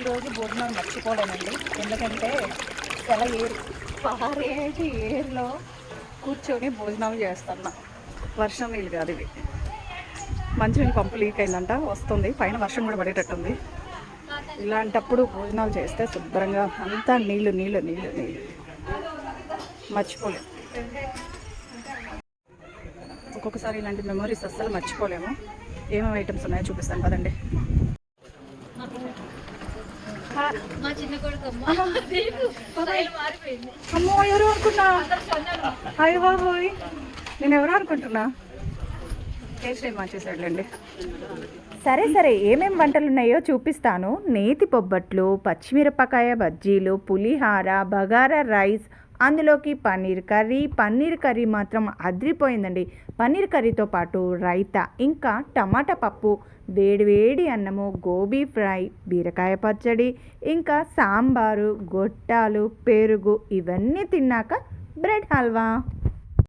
ఈరోజు భోజనం మర్చిపోలేనండి, ఎందుకంటే చాలా పారేటి ఏరులో కూర్చొని భోజనాలు చేస్తున్నా. వర్షం నీళ్ళు కాదు ఇవి. మంచినీళ్ళు పంపు లీక్ అయిందంట, వస్తుంది, పైన వర్షం కూడా పడేటట్టుంది. ఇలాంటప్పుడు భోజనాలు చేస్తే శుభ్రంగా అంతా నీళ్ళు నీళ్ళు నీళ్ళు నీళ్ళు మర్చిపోలేము. ఒక్కొక్కసారి ఇలాంటి మెమరీస్ అస్సలు మర్చిపోలేము. ఏమేమి ఐటమ్స్ ఉన్నాయో చూపిస్తాను కదండి. అమ్మో, ఎవరు అనుకున్నా, అయ్య బాబోయ్, నేను ఎవరు అనుకుంటున్నా. టేస్ట్ ఏం మార్చేసాడులేండి. సరే సరే, ఏమేం వంటలు ఉన్నాయో చూపిస్తాను. నేతి బొబ్బట్లు, పచ్చిమిరపకాయ బజ్జీలు, పులిహార, బగారా రైస్, అందులోకి పన్నీర్ కర్రీ మాత్రం అదిరిపోయిందండి. పన్నీర్ కర్రీతో పాటు రైతా, ఇంకా టమాటా పప్పు, వేడి అన్నము, గోబీ ఫ్రై, బీరకాయ పచ్చడి, ఇంకా సాంబారు, గొట్టాలు, పెరుగు, ఇవన్నీ తిన్నాక బ్రెడ్ హల్వా.